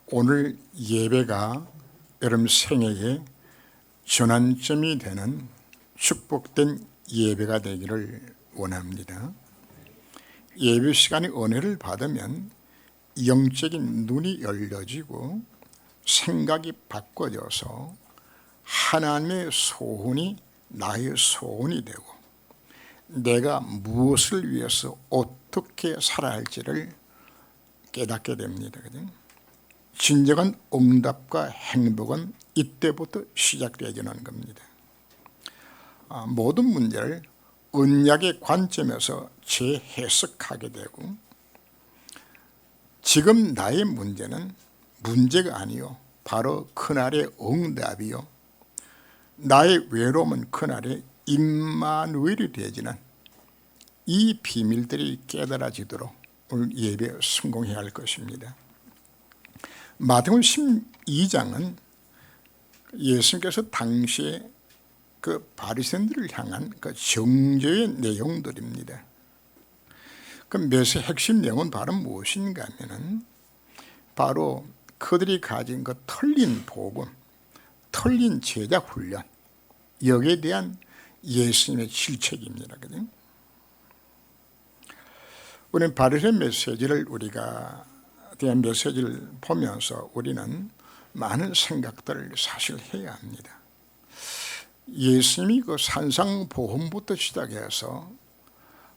오늘 예배가 여러분 생애의 전환점이 되는 축복된 예배가 되기를 원합니다. 예배 시간에 은혜를 받으면 영적인 눈이 열려지고 생각이 바꿔져서 하나님의 소원이 나의 소원이 되고 내가 무엇을 위해서 어떻게 살아야 할지를 깨닫게 됩니다. 진정한 응답과 행복은 이때부터 시작되어지는 겁니다. 모든 문제를 언약의 관점에서 재해석하게 되고 지금 나의 문제는 문제가 아니요 바로 그날의 응답이요 나의 외로움은 그날의 임마누엘이 되어지는 이 비밀들이 깨달아지도록 오늘 예배에 성공해야 할 것입니다. 마태복음 12장은 예수님께서 당시에 그 바리새인들을 향한 그 정죄의 내용들입니다. 그 몇의 핵심 내용은 바로 무엇인가 하면은 바로 그들이 가진 그 틀린 복음, 틀린 제자 훈련, 여기에 대한 예수님의 질책입니다. 우리는 바리새인 메시지를 대한 메시지를 보면서 우리는 많은 생각들을 사실 해야 합니다. 예수님이 그 산상보험부터 시작해서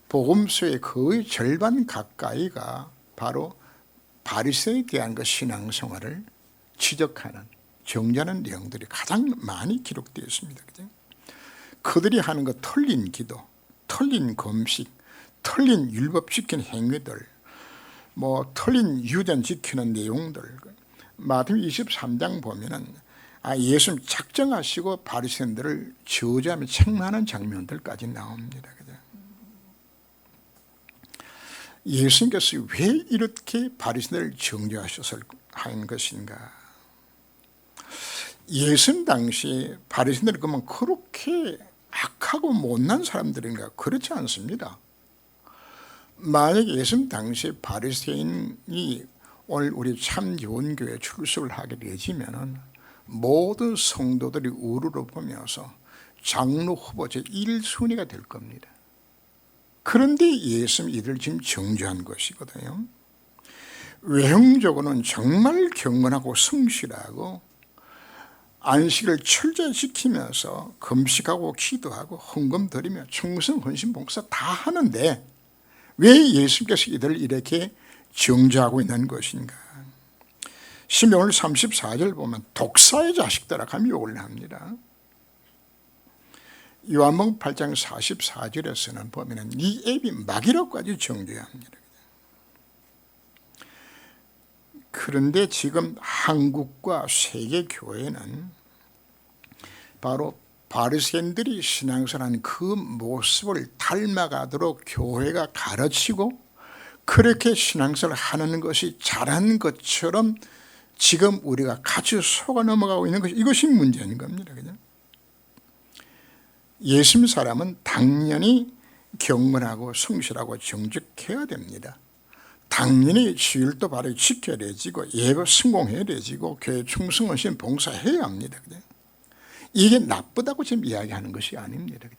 복음서의 거의 절반 가까이가 바로 바리새인에 대한 그 신앙생활을 지적하는 정죄하는 내용들이 가장 많이 기록되어 있습니다. 그들이 하는 그 틀린 기도, 틀린 금식, 틀린 율법 지키는 행위들, 틀린 유전 지키는 내용들, 마태복음 23장 보면은 예수님 작정하시고 바리새인들을 저주하며 책망하는 장면들까지 나옵니다. 예수님께서 왜 이렇게 바리새인들을 정죄하셔서 하는 것인가? 예수님 당시 바리새인들이 그러면 그렇게 악하고 못난 사람들인가? 그렇지 않습니다. 만약에 예수님 당시 바리새인이 오늘 우리 참 좋은 교회 출석을 하게 되지면은 모든 성도들이 우르르 보면서 장로 후보 제1순위가 될 겁니다. 그런데 예수님이 이들을 지금 정죄한 것이거든요. 외형적으로는 정말 경건하고 성실하고 안식을 철저히 지키면서 금식하고 기도하고 헌금 드리며 충성 헌신 봉사 다 하는데 왜 예수님께서 이들을 이렇게 정죄하고 있는 것인가? 신명을 34절 보면 독사의 자식들아 하며 욕을 합니다. 요한복음 8장 44절에서는 보면 네 애비 마귀라고까지 정죄합니다. 그런데 지금 한국과 세계 교회는 바로 바리새인들이 신앙생활하는 그 모습을 닮아가도록 교회가 가르치고 그렇게 신앙생활을 하는 것이 잘하는 것처럼 지금 우리가 같이 속아 넘어가고 있는 것이 이것이 문제인 겁니다. 그죠? 예수님 사람은 당연히 경건하고 성실하고 정직해야 됩니다. 당연히 주일도 바로 지켜야 되지고 예배 성공해야 되지고 교회 충성하신 봉사해야 합니다. 그죠? 이게 나쁘다고 지금 이야기하는 것이 아닙니다.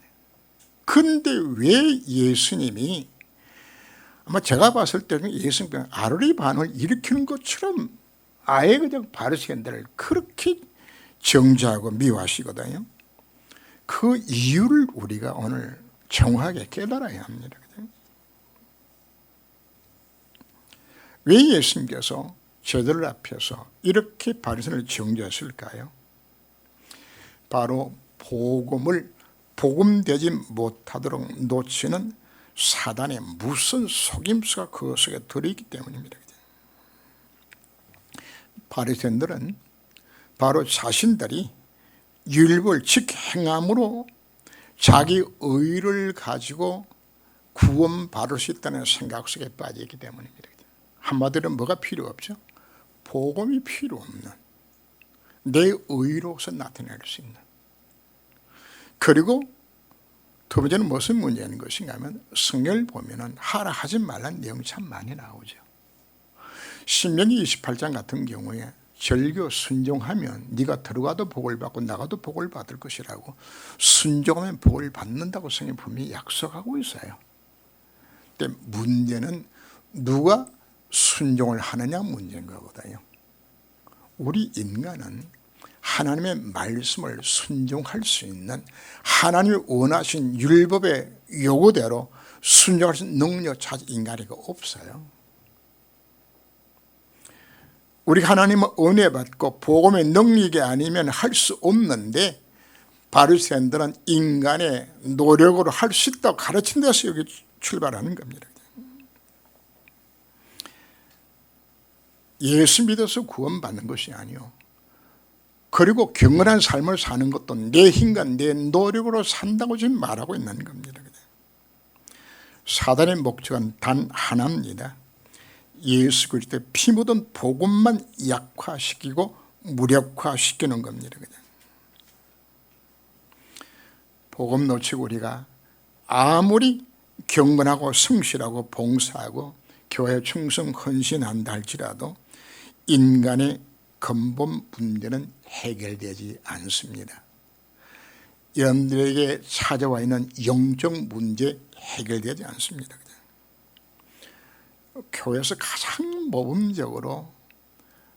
그런데 왜 예수님이 아마 제가 봤을 때는 예수님이 아르리 반을 일으키는 것처럼 아예 그냥 바리새인들을 그렇게 정죄하고 미워하시거든요. 그 이유를 우리가 오늘 정확하게 깨달아야 합니다. 왜 예수님께서 저들 앞에서 이렇게 바리새인을 정죄하실까요? 바로 복음을 복음되지 못하도록 놓치는 사단의 무슨 속임수가 그 속에 들어있기 때문입니다. 바리새인들은 바로 자신들이 율법을 행함으로 자기 의를 가지고 구원받을 수 있다는 생각 속에 빠지기 때문입니다. 한마디로 뭐가 필요 없죠? 복음이 필요 없는 내 의로서 나타낼 수 있는. 그리고 두 번째는 무슨 문제인 것인가 하면 성경을 보면 하라 하지 말라는 내용이 참 많이 나오죠. 신명기 28장 같은 경우에 절교 순종하면 네가 들어가도 복을 받고 나가도 복을 받을 것이라고, 순종하면 복을 받는다고 성경이 분명히 약속하고 있어요. 근데 문제는 누가 순종을 하느냐 문제인 거거든요. 우리 인간은 하나님의 말씀을 순종할 수 있는, 하나님이 원하신 율법의 요구대로 순종할 수 있는 능력 자체 인간이 없어요. 우리 하나님은 은혜 받고 복음의 능력이 아니면 할 수 없는데, 바리새인들은 인간의 노력으로 할 수 있다고 가르친 데서 여기 출발하는 겁니다. 예수 믿어서 구원받는 것이 아니요, 그리고 경건한 삶을 사는 것도 내 힘과 내 노력으로 산다고 지금 말하고 있는 겁니다. 사단의 목적은 단 하나입니다. 예수 그리스도의 피 묻은 복음만 약화시키고 무력화시키는 겁니다. 복음 놓치고 우리가 아무리 경건하고 성실하고 봉사하고 교회 충성 헌신한다 할지라도 인간의 근본 문제는 해결되지 않습니다. 여러분들에게 찾아와 있는 영적 문제 해결되지 않습니다. 교회에서 가장 모범적으로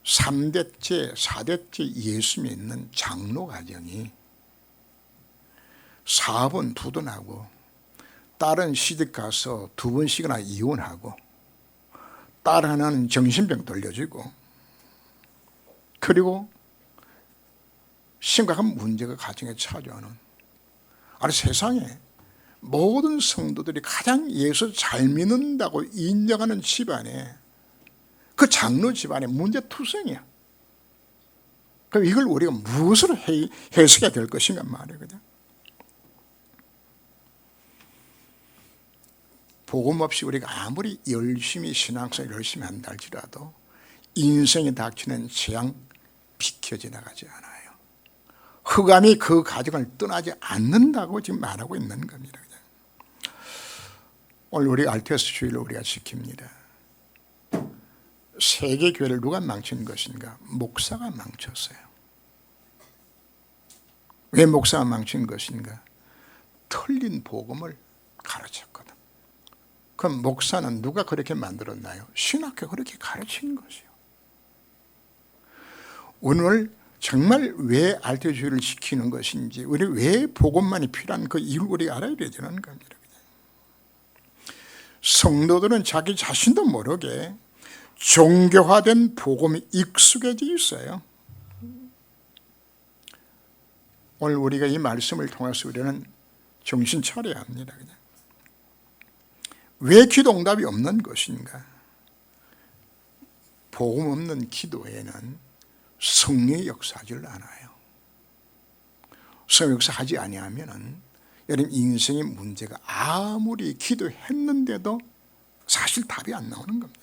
3대째 4대째 예수 믿는 장로 가정이 사업은 두 번 하고, 딸은 시집가서 2번씩이나 이혼하고, 딸 하나는 정신병 돌려주고, 그리고 심각한 문제가 가정에 찾아오는, 아니 세상에 모든 성도들이 가장 예수 잘 믿는다고 인정하는 집안에, 그 장로 집안에 문제투성이야. 그럼 이걸 우리가 무엇으로 해석해야 될 것인가 말이거든. 복음 없이 우리가 아무리 열심히 신앙생활 열심히 한다 할지라도 인생에 닥치는 재앙 비켜 지나가지 않아요. 흑암이 그 가정을 떠나지 않는다고 지금 말하고 있는 겁니다. 오늘 우리 알테스 주일을 우리가 지킵니다. 세계교회를 누가 망친 것인가? 목사가 망쳤어요. 왜 목사가 망친 것인가? 틀린 복음을 가르쳤거든. 그럼 목사는 누가 그렇게 만들었나요? 신학교 그렇게 가르친 것이요. 오늘 정말 왜 알테스 주일을 지키는 것인지, 우리 왜 복음만이 필요한 그 이유를 우리가 알아야 되는 겁니다. 성도들은 자기 자신도 모르게 종교화된 복음에 익숙해져 있어요. 오늘 우리가 이 말씀을 통해서 우리는 정신 차려야 합니다. 왜 기도 응답이 없는 것인가? 복음 없는 기도에는 성령이 역사하지를 않아요. 성령 역사하지 아니하면은 여러분 인생의 문제가 아무리 기도했는데도 사실 답이 안 나오는 겁니다.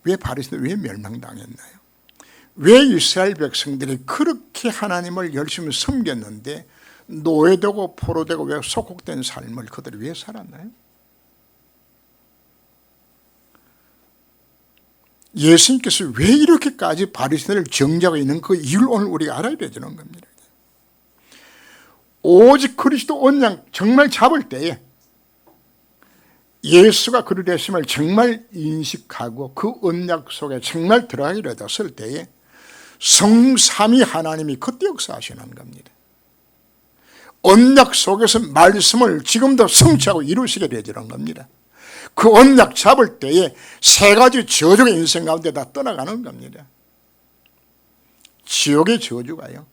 왜 바리새인들 왜 멸망당했나요? 왜 이스라엘 백성들이 그렇게 하나님을 열심히 섬겼는데 노예되고 포로되고 왜 소곡된 삶을 그들이 왜 살았나요? 예수님께서 왜 이렇게까지 바리새인들을 정죄하고 있는 그 이유를 오늘 우리가 알아야 되는 겁니다. 오직 그리스도 언약 정말 잡을 때에 예수가 그리 되심을 정말 인식하고 그 언약 속에 정말 들어가기로 했을 때에 성삼위 하나님이 그때 역사하시는 겁니다. 언약 속에서 말씀을 지금도 성취하고 이루시게 되지는 겁니다. 그 언약 잡을 때에 세 가지 저주가 인생 가운데 다 떠나가는 겁니다. 지옥의 저주가요,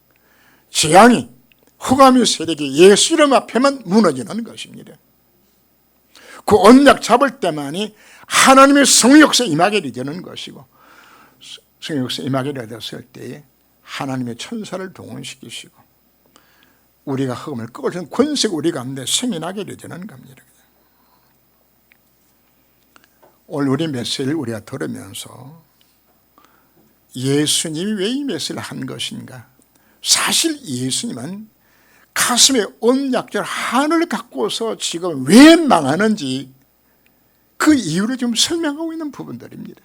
재앙이, 흑암의 세력이 예수 이름 앞에만 무너지는 것입니다. 그 언약 잡을 때만이 하나님의 성령 역사에 임하게 되는 것이고, 성령 역사에 임하게 되었을 때에 하나님의 천사를 동원시키시고 우리가 흑암을 꺾을 권세가 우리 가운데 생겨나게 되는 겁니다. 오늘 우리 메시지를 우리가 들으면서 예수님이 왜 이 메시지를 한 것인가? 사실 예수님은 가슴에 언약절 하늘을 갖고서 지금 왜 망하는지 그 이유를 좀 설명하고 있는 부분들입니다.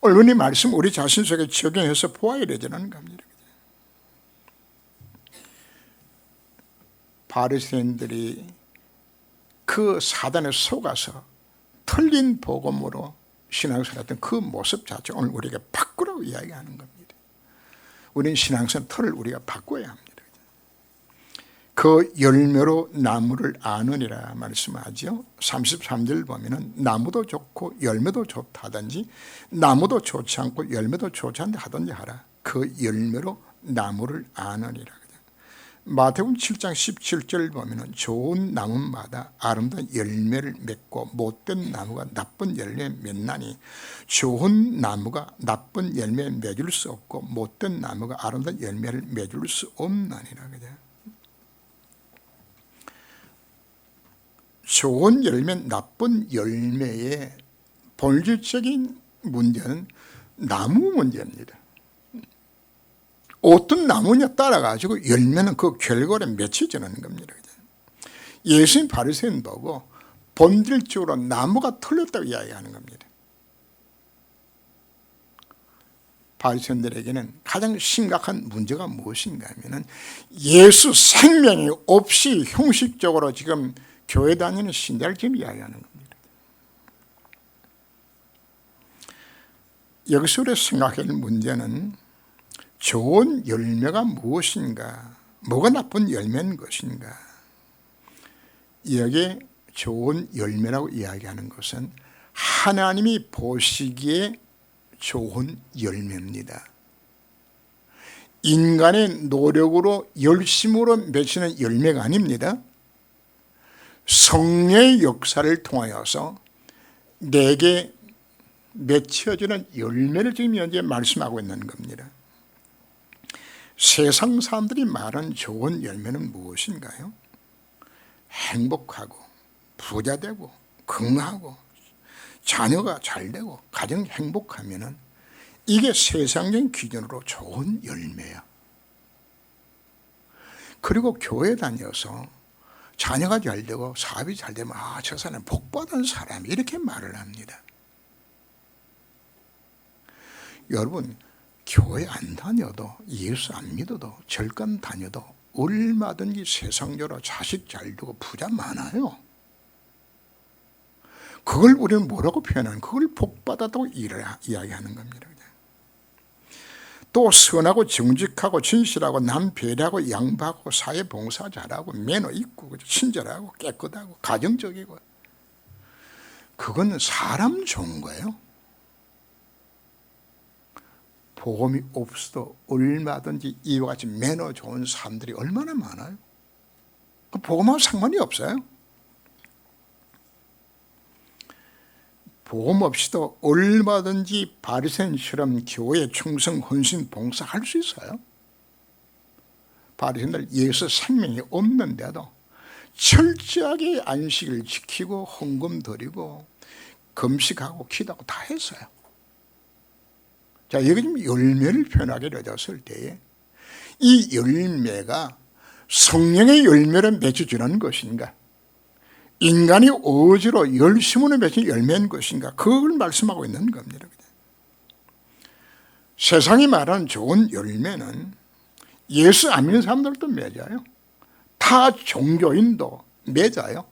오늘 이 말씀 우리 자신 속에 적용해서 보아야 되는 겁니다. 바리새인들이 그 사단에 속아서 틀린 복음으로 신앙생활했던 그 모습 자체 오늘 우리에게 바꾸라고 이야기하는 겁니다. 우리는 신앙생활 틀을 우리가 바꿔야 합니다. 그 열매로 나무를 아느니라 말씀하죠. 33절 보면은 나무도 좋고 열매도 좋다든지 나무도 좋지 않고 열매도 좋지 않다 하든지 하라. 그 열매로 나무를 아느니라. 마태복음 7장 17절 보면은 좋은 나무마다 아름다운 열매를 맺고 못된 나무가 나쁜 열매 맺나니 좋은 나무가 나쁜 열매 맺을 수 없고 못된 나무가 아름다운 열매를 맺을 수 없나니라. 그죠? 좋은 열매, 나쁜 열매의 본질적인 문제는 나무 문제입니다. 어떤 나무냐 따라가지고 열매는 그 결과로 맺혀지는 겁니다. 예수님 바리새인 보고 본질적으로 나무가 틀렸다고 이야기하는 겁니다. 바리새인들에게는 가장 심각한 문제가 무엇인가 하면은 예수 생명이 없이 형식적으로 지금 교회 다니는 신자를 지금 이야기하는 겁니다. 여기서 우리가 생각해야 할 문제는 좋은 열매가 무엇인가, 뭐가 나쁜 열매인 것인가. 여기에 좋은 열매라고 이야기하는 것은 하나님이 보시기에 좋은 열매입니다. 인간의 노력으로 열심으로 맺히는 열매가 아닙니다. 성령의 역사를 통하여서 내게 맺혀지는 열매를 지금 현재 말씀하고 있는 겁니다. 세상 사람들이 말하는 좋은 열매는 무엇인가요? 행복하고 부자되고 건강하고 자녀가 잘되고 가정 행복하면은 이게 세상적인 기준으로 좋은 열매야. 그리고 교회 다녀서 자녀가 잘되고 사업이 잘되면 저 사람은 복받은 사람 이렇게 말을 합니다. 여러분 교회 안 다녀도 예수 안 믿어도 절간 다녀도 얼마든지 세상적으로 자식 잘 두고 부자 많아요. 그걸 우리는 뭐라고 표현하는, 그걸 복받았다고 이야기하는 겁니다. 또 선하고 정직하고 진실하고 남 배려하고 양보하고 사회 봉사 잘하고 매너 있고 친절하고 깨끗하고 가정적이고, 그건 사람 좋은 거예요. 복음이 없어도 얼마든지 이와 같이 매너 좋은 사람들이 얼마나 많아요. 복음하고 상관이 없어요. 복음 없이도 얼마든지 바리새인처럼 교회에 충성, 헌신, 봉사할 수 있어요. 바리새인들 예수 생명이 없는데도 철저하게 안식을 지키고 헌금 드리고 금식하고 기도하고 다 했어요. 자, 여기 지금 열매를 표현하게 되었을 때에 이 열매가 성령의 열매를 맺어주는 것인가, 인간이 어지로 열심으로 맺힌 열매인 것인가, 그걸 말씀하고 있는 겁니다. 세상이 말하는 좋은 열매는 예수 안 믿는 사람들도 맺어요. 타 종교인도 맺어요.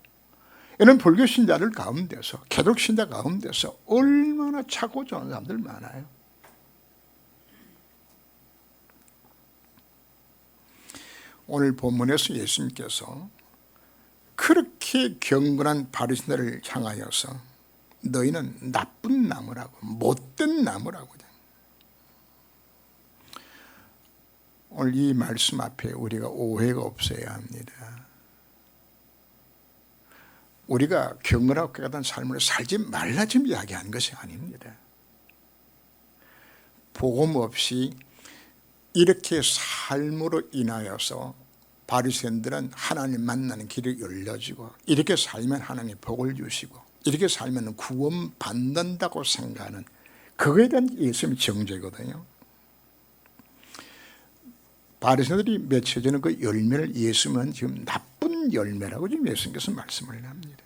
이런 불교 신자들 가운데서, 개독 신자 가운데서 얼마나 착고 좋은 사람들 많아요. 오늘 본문에서 예수님께서 그렇게 경건한 바리새인들을 향하여서 너희는 나쁜 나무라고, 못된 나무라고. 오늘 이 말씀 앞에 우리가 오해가 없어야 합니다. 우리가 경건하고 깨끗한 삶을 살지 말라 지금 이야기하는 것이 아닙니다. 복음 없이 이렇게 삶으로 인하여서 바리새인들은 하나님 만나는 길이 열려지고, 이렇게 살면 하나님 복을 주시고, 이렇게 살면 구원 받는다고 생각하는, 그거에 대한 예수님의 정죄거든요. 바리새인들이 맺혀지는 그 열매를 예수님은 지금 나쁜 열매라고 지금 예수님께서 말씀을 합니다.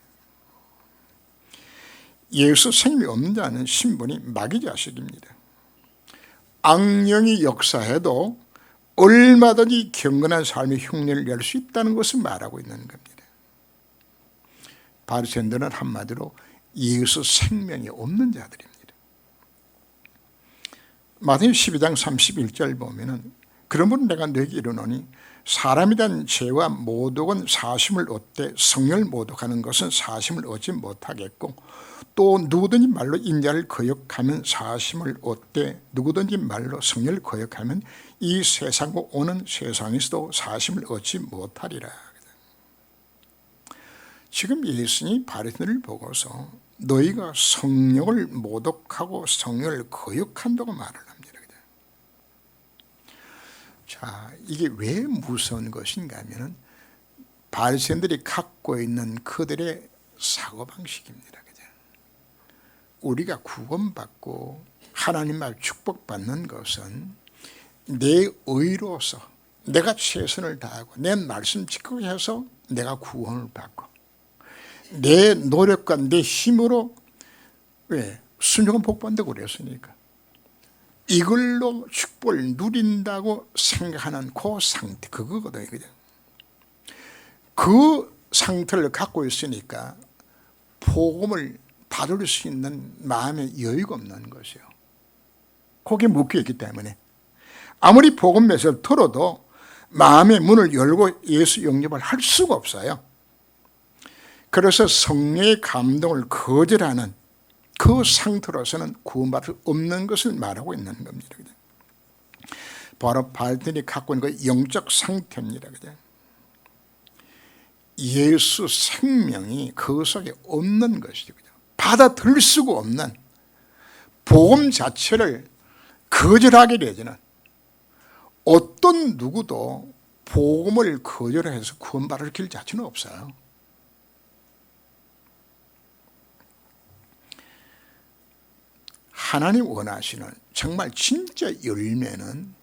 예수 생명이 없는 자는 신분이 마귀 자식입니다. 악령이 역사해도 얼마든지 경건한 삶의 흉내를 낼 수 있다는 것을 말하고 있는 겁니다. 바리새인들은 한마디로 예수 생명이 없는 자들입니다. 마태복음 12장 31절 보면은 그러므로 내가 너에게 이르노니 사람이 된 죄와 모독은 사심을 얻되 성령을 모독하는 것은 사심을 얻지 못하겠고 또 누구든지 말로 인자를 거역하면 사심을 얻되 누구든지 말로 성령을 거역하면 이 세상과 오는 세상에서도 사심을 얻지 못하리라. 지금 예수님이 바리새인들을 보고서 너희가 성령을 모독하고 성령을 거역한다고 말을 합니다. 자, 이게 왜 무서운 것인가 하면 바리새인들이 갖고 있는 그들의 사고방식입니다. 우리가 구원받고 하나님 앞에 축복받는 것은 내 의로서 내가 최선을 다하고 내 말씀 지키고 해서 내가 구원을 받고 내 노력과 내 힘으로 순종은 복받는다고 그랬으니까 이걸로 축복을 누린다고 생각하는 그 상태, 그거거든요. 그 상태를 갖고 있으니까 복음을 받을 수 있는 마음의 여유가 없는 것이요. 거기에 묶여있기 때문에 아무리 복음 메시지를 들어도 마음의 문을 열고 예수 영접을 할 수가 없어요. 그래서 성령의 감동을 거절하는 그 상태로서는 구원받을 수 없는 것을 말하고 있는 겁니다. 바로 바리새인들이 갖고 있는 그 영적 상태입니다. 예수 생명이 그 속에 없는 것이죠. 받아들일 수가 없는 복음 자체를 거절하게 되지는 어떤 누구도 복음을 거절해서 구원받을 길 자체는 없어요. 하나님 원하시는 정말 진짜 열매는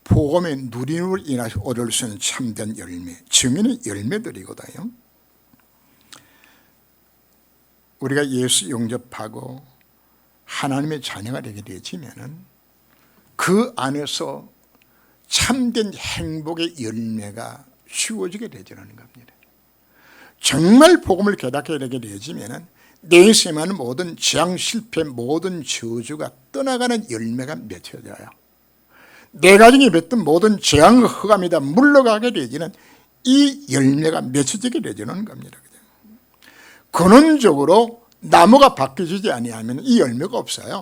복음의 누림으로 인해서 얻을 수 있는 참된 열매, 증인의 열매들이거든요. 우리가 예수 영접하고 하나님의 자녀가 되게 되지면은 그 안에서 참된 행복의 열매가 쉬워지게 되지는 겁니다. 정말 복음을 깨닫게 되게 되지면은 내 인생에는 모든 재앙, 실패, 모든 저주가 떠나가는 열매가 맺혀져요. 내 가정에 맺던 모든 재앙과 흑암이 다 물러가게 되지는 이 열매가 맺혀지게 되지는 겁니다. 근원적으로 나무가 바뀌지 아니하면 이 열매가 없어요.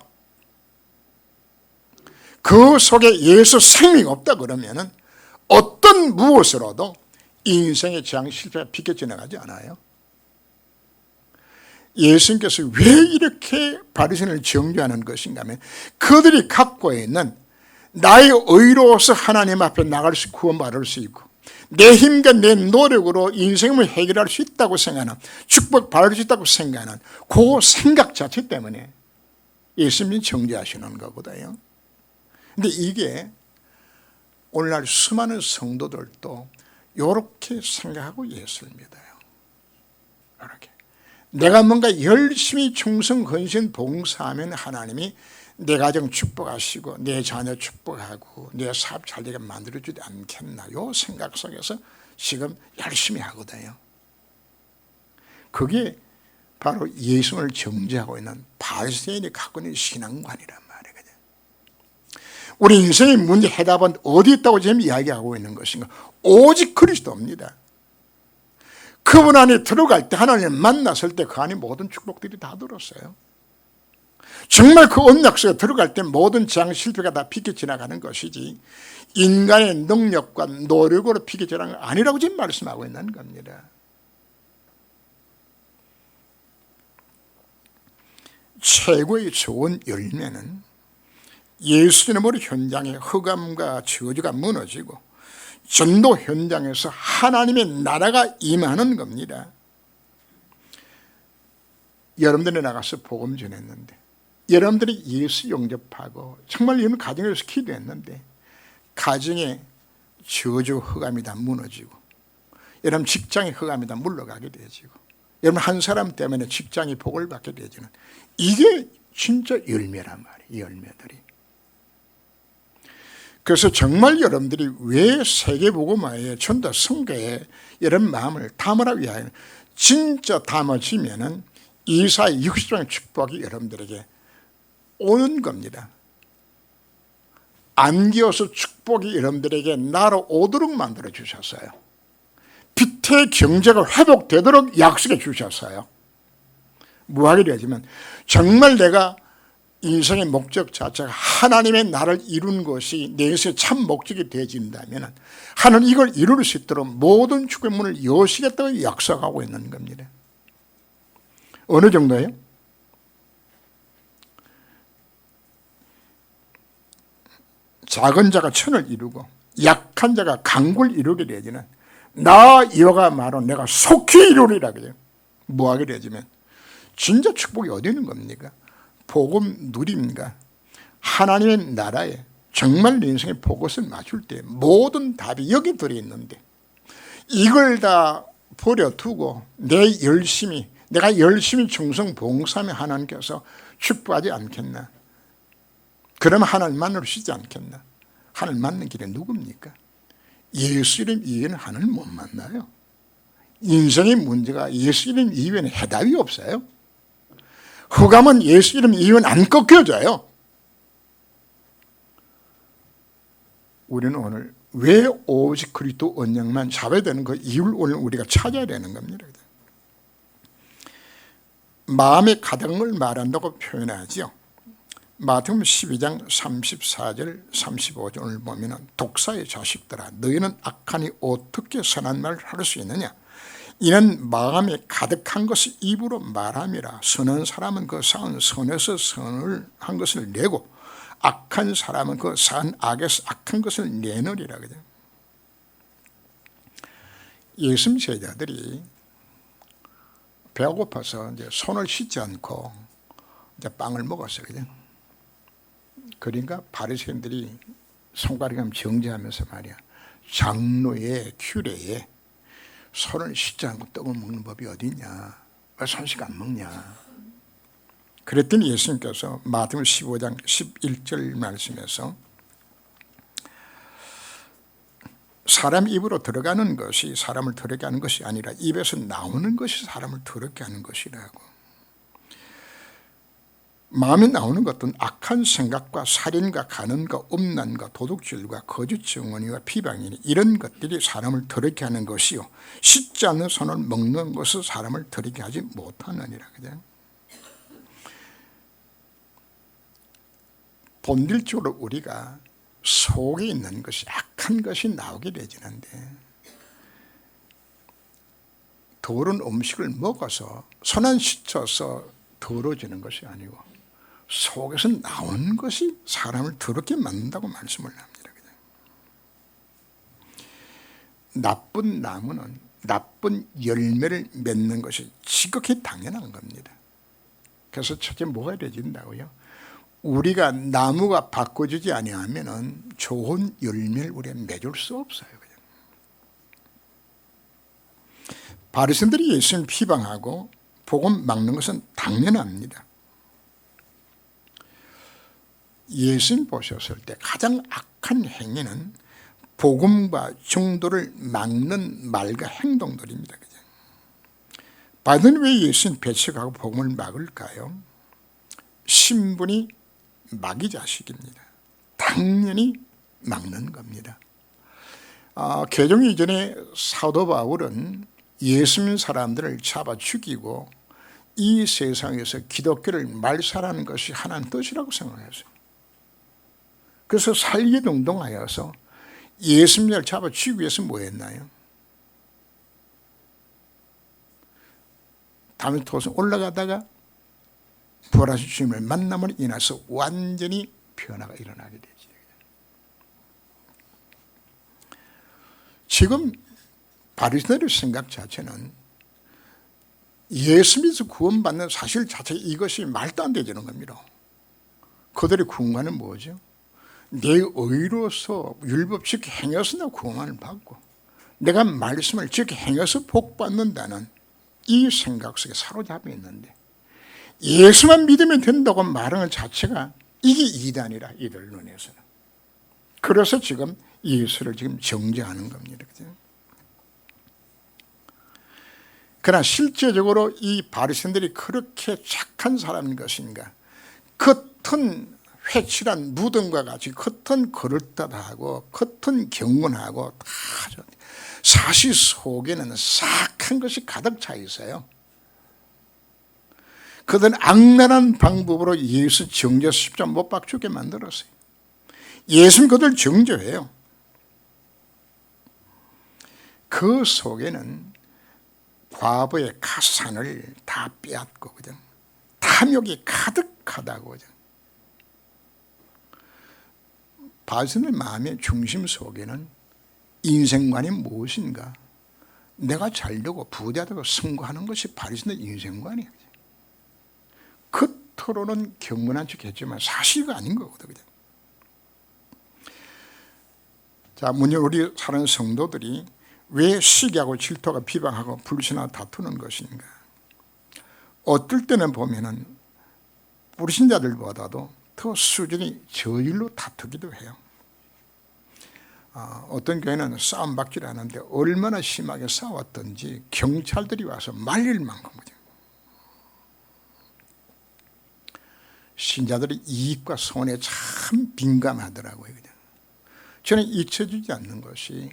그 속에 예수 생명이 없다 그러면은 어떤 무엇으로도 인생의 재앙, 실패가 비껴 지나가지 않아요. 예수님께서 왜 이렇게 바리새인을 정죄하는 것인가 하면 그들이 갖고 있는 나의 의로서 하나님 앞에 나갈 수 구원받을 수 있고 내 힘과 내 노력으로 인생을 해결할 수 있다고 생각하는 축복받을 수 있다고 생각하는 그 생각 자체 때문에 예수님이 정죄하시는 거거든요. 근데 이게 오늘날 수많은 성도들도 이렇게 생각하고 예수를 믿어요. 이렇게. 내가 뭔가 열심히 충성, 헌신, 봉사하면 하나님이 내 가정 축복하시고 내 자녀 축복하고 내 사업 잘 되게 만들어주지 않겠나 요 생각 속에서 지금 열심히 하거든요. 그게 바로 예수를 정죄하고 있는 바리새인이 갖고 있는 신앙관이란 말이거든요. 우리 인생의 문제 해답은 어디 있다고 지금 이야기하고 있는 것인가? 오직 그리스도입니다. 그분 안에 들어갈 때 하나님을 만났을 때 그 안에 모든 축복들이 다 들었어요. 정말 그 언약 속에 들어갈 때 모든 재앙 실패가 다 비껴 지나가는 것이지 인간의 능력과 노력으로 비껴 지나가는 거 아니라고 지금 말씀하고 있는 겁니다. 최고의 좋은 열매는 예수님으로 현장의 흑암과 저주가 무너지고 전도 현장에서 하나님의 나라가 임하는 겁니다. 여러분들이 나가서 복음 전했는데 여러분들이 예수 영접하고 정말 여러분 가정에서 기도했는데 가정에 저주 흑암이 다 무너지고 여러분 직장의 흑암이 다 물러가게 되지고 여러분 한 사람 때문에 직장이 복을 받게 되지는 이게 진짜 열매란 말이에요. 열매들이. 그래서 정말 여러분들이 왜 세계복음화에 전도 선교에 이런 마음을 담으라 위하여 진짜 담아지면은 이사의 60장의 축복이 여러분들에게 오는 겁니다. 안기어서 축복이 여러분들에게 날아오도록 만들어 주셨어요. 빛의 경제가 회복되도록 약속해 주셨어요. 무하게 되지만 정말 내가 인생의 목적 자체가 하나님의 나를 이룬 것이 내 인생의 참 목적이 되어진다면 하나님 이걸 이룰 수 있도록 모든 축복의 문을 여시겠다고 약속하고 있는 겁니다. 어느 정도예요? 작은 자가 천을 이루고 약한 자가 강구를 이루게 되지는 나 여가 말로 내가 속히 이루리라 그래요. 뭐하게 되지면 진짜 축복이 어디 있는 겁니까? 복음 누림과 하나님의 나라에 정말 내 인생의 복것을 맞출 때 모든 답이 여기 들어있는데 이걸 다 버려두고 내가 열심히 충성 봉사하면 하나님께서 축복하지 않겠나? 그러면 하나님 만나러 쉬지 않겠나? 하나님 만나는 길에 누굽니까? 예수 이름 이외에는 하나님 못 만나요. 인생의 문제가 예수 이름 이외에는 해답이 없어요. 흑암은 예수 이름 이외에는 안 꺾여져요. 우리는 오늘 왜 오직 그리스도 언약만 잡아야 되는 그 이유를 오늘 우리가 찾아야 되는 겁니다. 마음에 가득한 걸 말한다고 표현하죠. 마태복음 12장 34절 35절을 보면 독사의 자식들아 너희는 악하니 어떻게 선한 말을 할 수 있느냐. 이는 마음에 가득한 것을 입으로 말함이라. 선한 사람은 그 쌓은 선에서 선을 한 것을 내고 악한 사람은 그 쌓은 악에서 악한 것을 내느리라. 예수님 제자들이 배가 고파서 이제 손을 씻지 않고 이제 빵을 먹었어요. 그러니까 바리새인들이 손가락을 정죄하면서 말이야. 장로의 규례에 손을 씻지 않고 떡을 먹는 법이 어디냐? 왜 손 씻고 안 먹냐? 그랬더니 예수님께서 마태복음 15장 11절 말씀에서 사람 입으로 들어가는 것이 사람을 더럽게 하는 것이 아니라 입에서 나오는 것이 사람을 더럽게 하는 것이라고. 마음에 나오는 것은 악한 생각과 살인과 간음과 음란과 도둑질과 거짓 증언이와 비방이니 이런 것들이 사람을 더럽게 하는 것이요 씻지 않는 손을 먹는 것은 사람을 더럽게 하지 못하느니라. 그죠? 본질적으로 우리가 속에 있는 것이 악한 것이 나오게 되지는데 더러운 음식을 먹어서 손 안 씻어서 더러워지는 것이 아니고 속에서 나온 것이 사람을 더럽게 만든다고 말씀을 합니다. 나쁜 나무는 나쁜 열매를 맺는 것이 지극히 당연한 겁니다. 그래서 첫째 뭐가 되어진다고요? 우리가 나무가 바꿔주지 아니하면 좋은 열매를 우리가 맺을 수 없어요. 바리새인들이 예수님을 비방하고 복음 막는 것은 당연합니다. 예수님 보셨을 때 가장 악한 행위는 복음과 정도를 막는 말과 행동들입니다. 바리새인은 왜 예수님 배척하고 복음을 막을까요? 신분이 마귀 자식입니다. 당연히 막는 겁니다. 개종 이전에 사도 바울은 예수님 사람들을 잡아 죽이고 이 세상에서 기독교를 말살하는 것이 하나님 뜻이라고 생각했어요. 그래서 살기동동하여서 예수님을 잡아 죽이기 위해서 뭐 했나요? 다메섹 올라가다가 부활하신 주님을 만남으로 인해서 완전히 변화가 일어나게 되죠. 지금 바리새인들의 생각 자체는 예수님에서 구원받는 사실 자체 이것이 말도 안 되는 겁니다. 그들의 구원은 뭐죠? 내 의로서 율법식 행해서 나 구원을 받고 내가 말씀을 즉 행해서 복 받는다는 이 생각 속에 사로잡혀 있는데 예수만 믿으면 된다고 말하는 자체가 이게 이단이라 이들 눈에서는. 그래서 지금 예수를 지금 정죄하는 겁니다. 그죠? 그러나 실제적으로 이 바리새인들이 그렇게 착한 사람인 것인가? 겉은 회칠한 무덤과 같이 겉은 그럴듯하고 겉은 경건하고 다 사실 속에는 싹한 것이 가득 차 있어요. 그들은 악랄한 방법으로 예수 정죄 십자가 못 박죽게 만들었어요. 예수는 그들 정죄해요. 그 속에는 과부의 가산을 다 빼앗고 그죠? 탐욕이 가득하다고 그죠? 바리새인들 마음의 중심 속에는 인생관이 무엇인가? 내가 잘되고 부자되고 성공하는 것이 바리새인들 인생관이에요. 겉으로는 경건한 척 했지만 사실이 아닌 거거든요. 그죠? 자, 문제 우리 사는 성도들이 왜 시기하고 질투하고 비방하고 불신하고 다투는 것인가? 어떨 때는 보면은 불신자들보다도 더 수준이 저일로 다투기도 해요. 어떤 교회는 싸움 받기를 하는데 얼마나 심하게 싸웠던지 경찰들이 와서 말릴 만큼 거죠. 신자들이 이익과 손해에 참 민감하더라고요. 저는 잊혀지지 않는 것이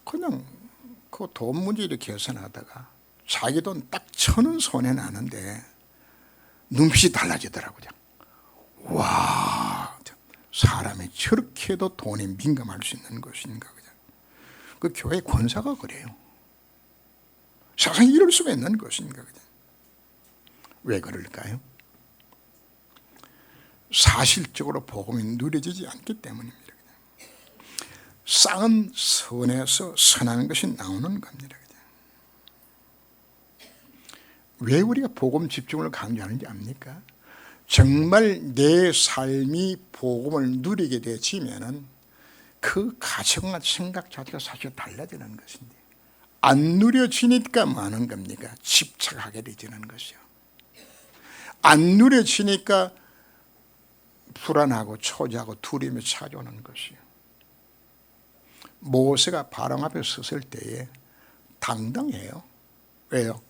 그냥 그 돈 문제를 계산하다가 자기 돈 딱 1,000원 손해 나는데 눈빛이 달라지더라고요. 와, 사람이 저렇게도 돈에 민감할 수 있는 것인가. 그죠? 그 교회 권사가 그래요. 세상에 이럴 수가 있는 것인가. 그죠? 왜 그럴까요? 사실적으로 복음이 누려지지 않기 때문입니다. 쌍은 선에서 선하는 것이 나오는 겁니다. 왜 우리가 복음 집중을 강조하는지 압니까? 정말 내 삶이 복음을 누리게 되지면은 그 가정과 생각 자체가 사실 달라지는 것인데 안 누려지니까 뭐 하는 겁니까? 집착하게 되지는 것이요. 안 누려지니까 불안하고 초조하고 두려움이 찾아오는 것이요. 모세가 바람 앞에 섰을 때에 당당해요. 왜요?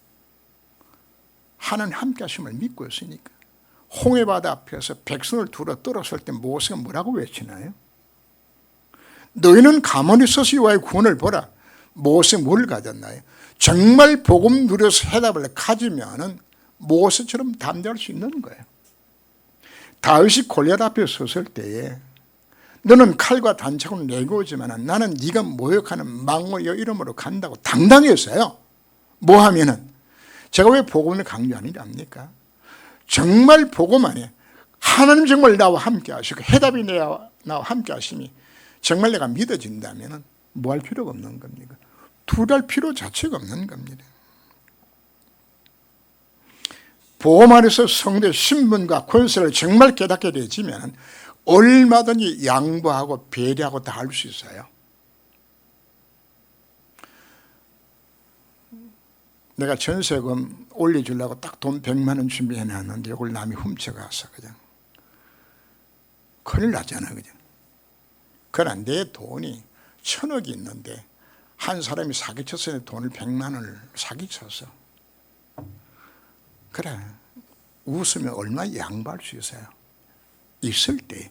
하나님 함께 하심을 믿고 있으니까. 홍해바다 앞에서 백성을 두루 떨었을 때 모세가 뭐라고 외치나요? 너희는 가만히 서서 여호와의 구원을 보라. 모세 뭘 가졌나요? 정말 복음 누려서 해답을 가지면은 모세처럼 담대할 수 있는 거예요. 다윗이 골리앗 앞에 섰을 때에 너는 칼과 단창을 내고 오지만 나는 네가 모욕하는 망고 여 이름으로 간다고 당당했어요. 뭐 하면은 제가 왜 복음을 강조하는지 압니까? 정말 복음 안에 하나님 정말 나와 함께 하시고 해답이 나와 함께 하심이 정말 내가 믿어진다면 뭐 할 필요가 없는 겁니까? 두려울 필요 자체가 없는 겁니다. 복음 안에서 성도의 신분과 권세를 정말 깨닫게 되지면 얼마든지 양보하고 배려하고 다 할 수 있어요. 내가 전세금 올려주려고 딱 돈 100만 원 준비해 놨는데 이걸 남이 훔쳐가서 그냥 큰일 났잖아. 그냥. 그러나 내 돈이 1,000억이 있는데 한 사람이 사기쳤으니 돈을 100만 원을 사기쳤어. 그래, 웃으면 얼마나 양보할 수 있어요. 있을 때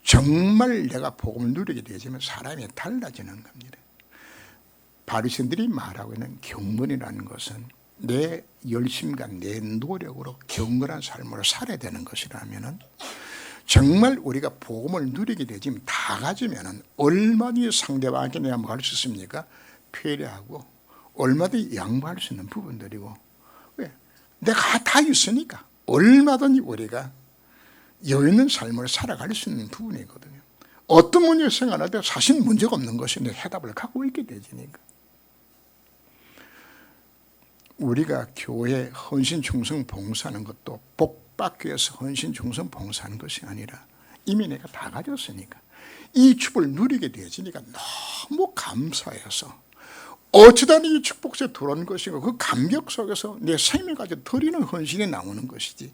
정말 내가 복음을 누리게 되지만 사람이 달라지는 겁니다. 바리새인들이 말하고 있는 경건이라는 것은 내 열심과 내 노력으로 경건한 삶으로 살아야 되는 것이라면 정말 우리가 복음을 누리게 되지만 다 가지면 얼마든지 상대방에게 내가 뭐 할 수 있습니까? 배려하고 얼마든지 양보할 수 있는 부분들이고, 왜? 내가 다 있으니까 얼마든지 우리가 여유 있는 삶을 살아갈 수 있는 부분이거든요. 어떤 문제를 생각할 때 사실 문제가 없는 것이 내 해답을 갖고 있게 되지니까. 우리가 교회 헌신 충성 봉사하는 것도 복 받기 위해서 헌신 충성 봉사하는 것이 아니라 이미 내가 다 가졌으니까 이 축을 누리게 되어지니까 너무 감사해서 어쩌다 이 축복에 들어온 것이고 그 감격 속에서 내 생명까지 드리는 헌신이 나오는 것이지.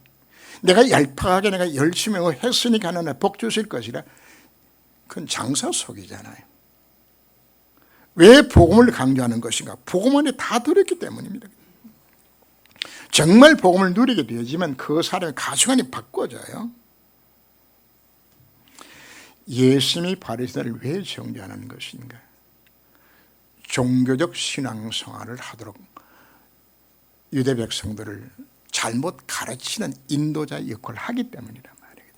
내가 얄팍하게 내가 열심히 했으니까 하나님 복 주실 것이라, 그건 장사 속이잖아요. 왜 복음을 강조하는 것인가? 복음 안에 다 들었기 때문입니다. 정말 복음을 누리게 되지만 그 사람의 가치관이 바꿔져요. 예수님이 바리새인을 왜 정죄하는 것인가? 종교적 신앙생활을 하도록 유대 백성들을 잘못 가르치는 인도자 역할을 하기 때문이란 말이에요.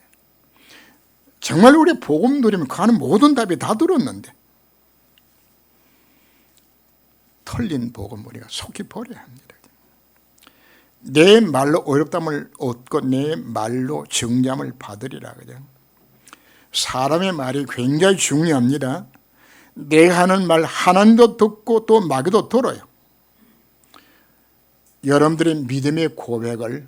정말 우리 복음 누리면 그 하는 모든 답이 다 들었는데 틀린 복음 우리가 속히 버려야 합니다. 내 말로 어렵담을 얻고 내 말로 정잠을 받으리라. 그죠? 사람의 말이 굉장히 중요합니다. 내가 하는 말 하나님도 듣고 또 마귀도 들어요. 여러분들의 믿음의 고백을,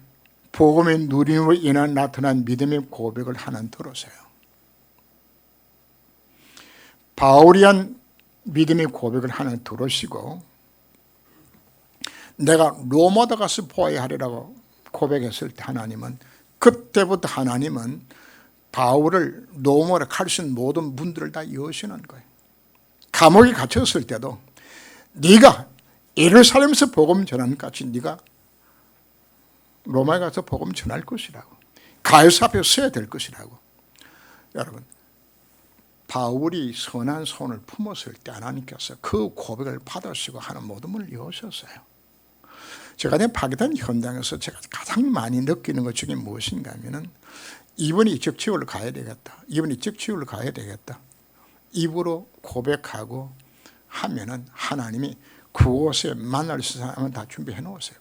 복음의 누림으로 인한 나타난 믿음의 고백을 하나님 들으세요. 바울이 한 믿음의 고백을 하나님 들으시고, 내가 로마다 가서 보아야 하리라고 고백했을 때 하나님은, 그때부터 하나님은 바울을 로마로 갈 수 있는 모든 문들을 다 여시는 거예요. 감옥에 갇혔을 때도 네가 예루살렘에서 복음 전하는 같이 네가 로마에 가서 복음 전할 것이라고, 가이사 앞에 서야 될 것이라고. 여러분, 바울이 선한 손을 품었을 때 하나님께서 그 고백을 받으시고 하는 모든 문을 여셨어요. 제가 내 파기단 현장에서 제가 가장 많이 느끼는 것 중에 무엇인가 하면은, 이분이 이쪽 지역으로 가야 되겠다, 이분이 이쪽 지역으로 가야 되겠다, 입으로 고백하고 하면은 하나님이 그곳에 만날 수 있는 사람은 다 준비해 놓으세요.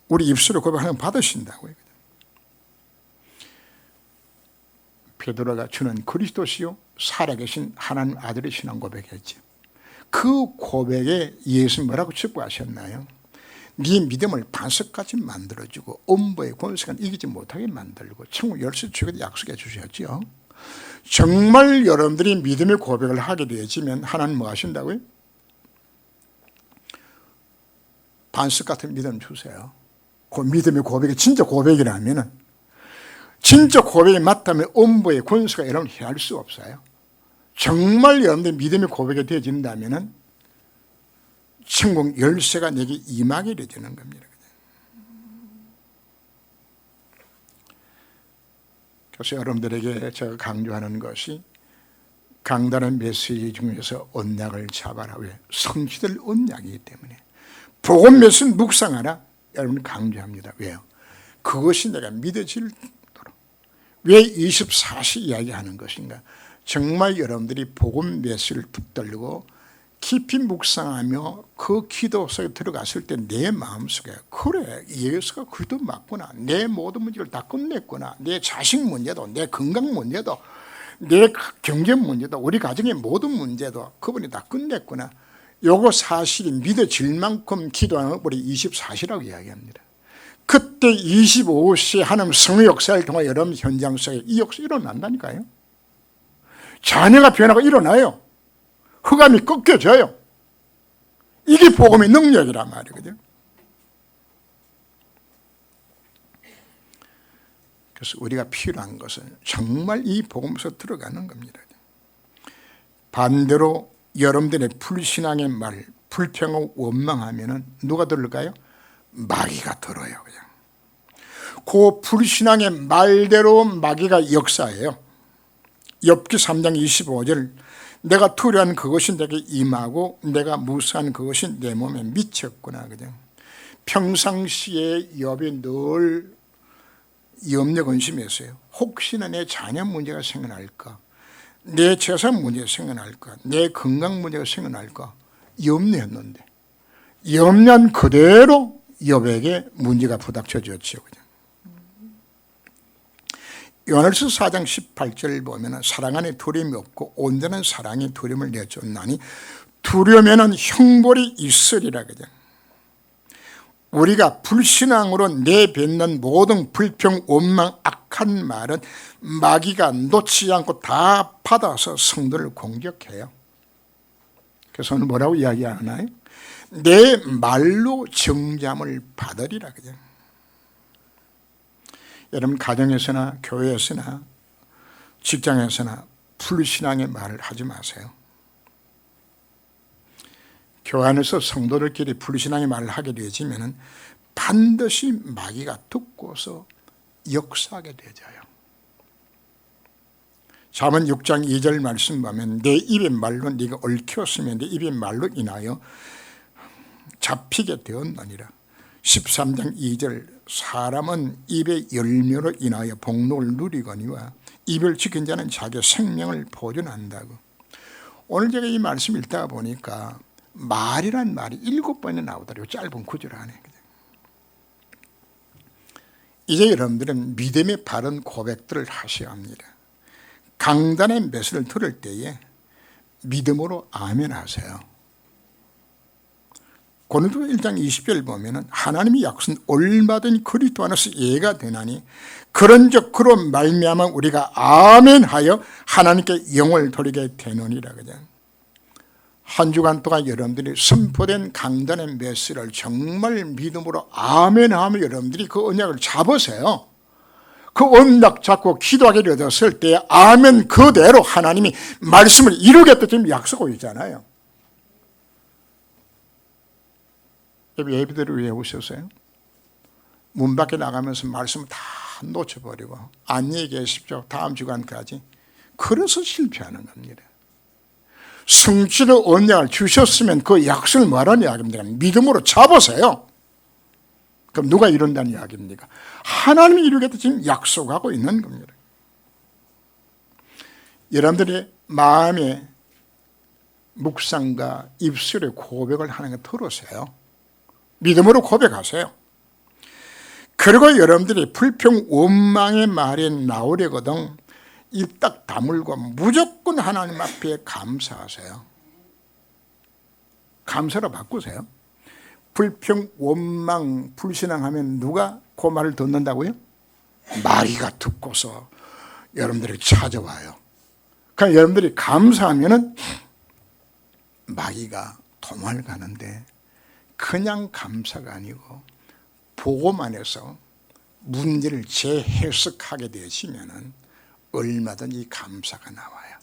우리 입술로 고백하는 받으신다고요. 베드로가 주는 그리스도시요 살아계신 하나님 아들의 신앙 고백했지. 그 고백에 예수님 뭐라고 축복하셨나요? 네 믿음을 반석까지 만들어주고 음부의 권세가 이기지 못하게 만들고 천국 열쇠 주기도 약속해 주셨죠. 정말 여러분들이 믿음의 고백을 하게 되어지면 하나님 뭐 하신다고요? 반석 같은 믿음 주세요. 그 믿음의 고백이 진짜 고백이라면, 진짜 고백이 맞다면 음부의 권세가 여러분 해할 수 없어요. 정말 여러분들이 믿음의 고백이 되어진다면 천국 열쇠가 내게 임하게 되는 겁니다. 그래서 여러분들에게 제가 강조하는 것이, 강단의 메시지 중에서 언약을 잡아라. 왜? 성취될 언약이기 때문에. 복음 메시지 묵상하라. 여러분 강조합니다. 왜요? 그것이 내가 믿어지도록. 왜 24시 이야기하는 것인가? 정말 여러분들이 복음 메시지를 붙들고 깊이 묵상하며 그 기도 속에 들어갔을 때 내 마음속에, 그래, 예수가 그리스도 맞구나, 내 모든 문제를 다 끝냈구나, 내 자식 문제도, 내 건강 문제도, 내 경제 문제도, 우리 가정의 모든 문제도 그분이 다 끝냈구나, 요거 사실이 믿어질 만큼 기도하는 우리 24시라고 이야기합니다. 그때 25시 하나님 성의 역사를 통해 여러분 현장 속에 이 역사 일어난다니까요. 자녀가 변화가 일어나요. 흑암이 꺾여져요. 이게 복음의 능력이란 말이거든요. 그래서 우리가 필요한 것은 정말 이 복음에서 들어가는 겁니다. 반대로 여러분들의 불신앙의 말, 불평하고 원망하면은 누가 들을까요? 마귀가 들어요. 그냥 그 불신앙의 말대로 마귀가 역사해요. 욥기 3장 25절, 내가 두려워한 그것이 내게 임하고 내가 무수한 그것이 내 몸에 미쳤구나. 그죠? 평상시에 욥이 늘 염려 근심했어요. 혹시나 내 자녀 문제가 생겨날까, 내 재산 문제가 생겨날까, 내 건강 문제가 생겨날까 염려했는데, 염려한 그대로 욥에게 문제가 부닥쳐졌죠. 요한일서 4장 18절 보면 사랑 안에 두려움이 없고 온전한 사랑이 두려움을 내쫓나니 두려우면 형벌이 있으리라. 그죠? 우리가 불신앙으로 내뱉는 모든 불평, 원망, 악한 말은 마귀가 놓지 않고 다 받아서 성도를 공격해요. 그래서 오늘 뭐라고 이야기하나요? 내 말로 정잠을 받으리라. 그냥 여러분 가정에서나 교회에서나 직장에서나 불신앙의 말을 하지 마세요. 교회 안에서 성도들끼리 불신앙의 말을 하게 되어지면 반드시 마귀가 듣고서 역사하게 되어져요. 잠언 6장 2절 말씀 보면 내 입의 말로 네가 얽혔으면 내 입의 말로 인하여 잡히게 되었느니라. 13장 2절 사람은 입의 열매로 인하여 복록을 누리거니와 입을 지킨 자는 자기의 생명을 보존한다고. 오늘 제가 이 말씀 읽다가 보니까 말이란 말이 7번이나 나오더라고요. 짧은 구절 안에. 이제 여러분들은 믿음의 바른 고백들을 하셔야 합니다. 강단의 메시지를 들을 때에 믿음으로 아멘 하세요. 고린도서 1장 20절 보면 하나님의 약속은 얼마든지 그리스도 안에서 예가 되나니 그런즉 그로 말미암아 우리가 아멘하여 하나님께 영을 돌리게 되느니라. 그냥 한 주간 동안 여러분들이 선포된 강단의 메시지를 정말 믿음으로 아멘하며 여러분들이 그 언약을 잡으세요. 그 언약 잡고 기도하게 되었을 때 아멘 그대로 하나님이 말씀을 이루겠다 지금 약속하고 있잖아요. 예배대로 외우셨어요? 문 밖에 나가면서 말씀 다 놓쳐버리고 안녕히 계십시오 다음 주간까지. 그래서 실패하는 겁니다. 성취의 언약을 주셨으면 그 약속을 뭐라는 이야기입니까? 믿음으로 잡으세요. 그럼 누가 이룬다는 이야기입니까? 하나님이 이루겠다 지금 약속하고 있는 겁니다. 여러분들의 마음의 묵상과 입술의 고백을 하는 거 들으세요. 믿음으로 고백하세요. 그리고 여러분들이 불평 원망의 말이 나오려거든 입 딱 다물고 무조건 하나님 앞에 감사하세요. 감사로 바꾸세요. 불평, 원망, 불신앙하면 누가 그 말을 듣는다고요? 마귀가 듣고서 여러분들이 찾아와요. 그러니까 여러분들이 감사하면은 마귀가 도망가는데 그냥 감사가 아니고 복음 안에서 문제를 재해석하게 되시면은 얼마든지 감사가 나와요.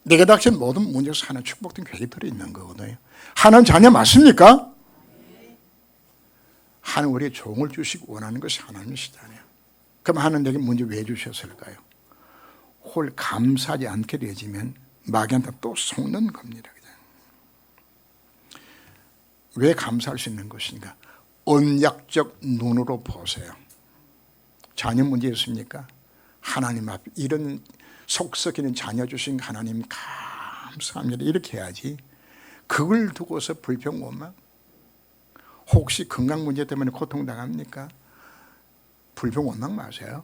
내게 닥친 모든 문제에서 하나님 축복된 계획이 들어있는 거거든요. 하나님 자녀 맞습니까? 하나님 우리에게 종을 주시고 원하는 것이 하나님이시잖아요. 그럼 하나님 내게 문제 왜 주셨을까요? 홀 감사하지 않게 되어지면 마귀한테 또 속는 겁니다. 그냥. 왜 감사할 수 있는 것인가? 언약적 눈으로 보세요. 자녀 문제 있습니까? 하나님 앞에 이런 속 썩이는 자녀 주신 하나님 감사합니다. 이렇게 해야지. 그걸 두고서 불평 원망? 혹시 건강 문제 때문에 고통당합니까? 불평 원망 마세요.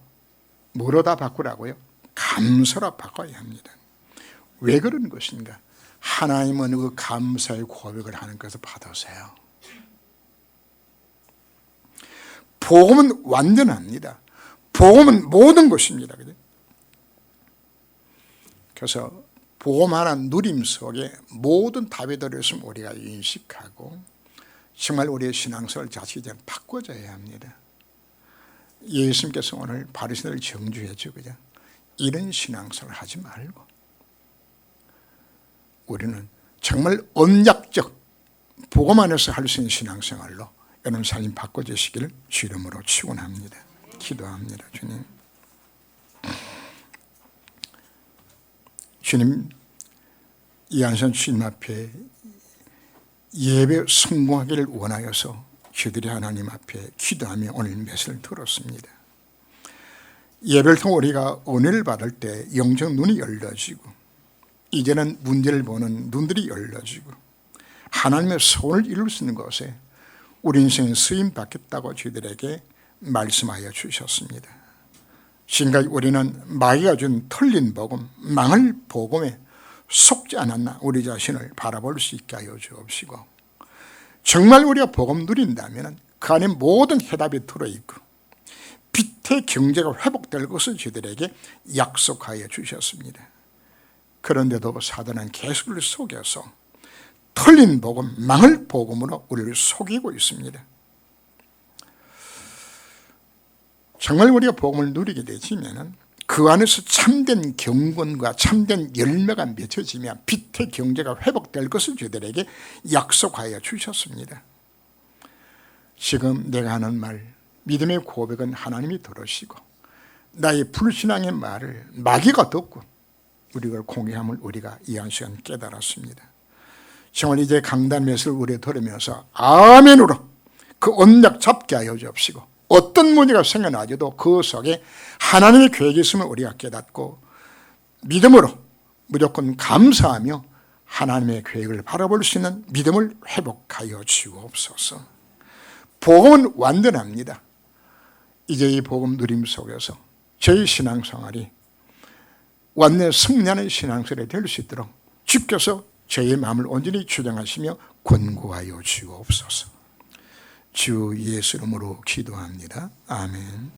뭐로 다 바꾸라고요? 감사로 바꿔야 합니다. 왜 그런 것인가? 하나님은 그 감사의 고백을 하는 것을 받으세요. 복음은 완전합니다. 복음은 모든 것입니다. 그래서 복음 하나 누림 속에 모든 답이 들어있으면 우리가 인식하고 정말 우리의 신앙생활 자체를 바꿔줘야 합니다. 예수님께서 오늘 바리새인을 정죄해 주고요. 이런 신앙생활을 하지 말고 우리는 정말 언약적 복음 안에서 할 수 있는 신앙생활로 여러분 삶이 바꿔주시기를 주 이름으로 축원합니다. 기도합니다. 주님 이한선 주님 앞에 예배 성공하기를 원하여서 저희들이 하나님 앞에 기도하며 오늘 메시지를 들었습니다. 예배를 통해 우리가 은혜를 받을 때 영적 눈이 열려지고 이제는 문제를 보는 눈들이 열려지고 하나님의 소원을 이룰 수 있는 것에 우리 인생에 쓰임 받겠다고 저희들에게 말씀하여 주셨습니다. 지금까지 우리는 마귀가 준 틀린 복음, 망할 복음에 속지 않았나 우리 자신을 바라볼 수 있게 하여 주옵시고 정말 우리가 복음 누린다면 그 안에 모든 해답이 들어있고 빛의 경제가 회복될 것을 저희들에게 약속하여 주셨습니다. 그런데도 사단은 계속 속여서 틀린 복음, 망할 복음으로 우리를 속이고 있습니다. 정말 우리가 복음을 누리게 되지면 그 안에서 참된 경건과 참된 열매가 맺혀지면 빛의 경제가 회복될 것을 저희들에게 약속하여 주셨습니다. 지금 내가 하는 말, 믿음의 고백은 하나님이 들으시고 나의 불신앙의 말을 마귀가 듣고 우리가 공개함을 우리가 이 한 시간 깨달았습니다. 정말 이제 강단 메시지를 우리가 들으면서 아멘으로 그 언약 잡게 하여 주옵시고 어떤 문제가 생겨나줘도 그 속에 하나님의 계획이 있음을 우리가 깨닫고 믿음으로 무조건 감사하며 하나님의 계획을 바라볼 수 있는 믿음을 회복하여 주옵소서. 복음은 완전합니다. 이제 이 복음 누림 속에서 저희 신앙생활이 완전 승리하는 신앙생활이 될 수 있도록 주께서 저희의 마음을 온전히 주장하시며 권고하여 주옵소서. 주 예수 이름으로 기도합니다. 아멘.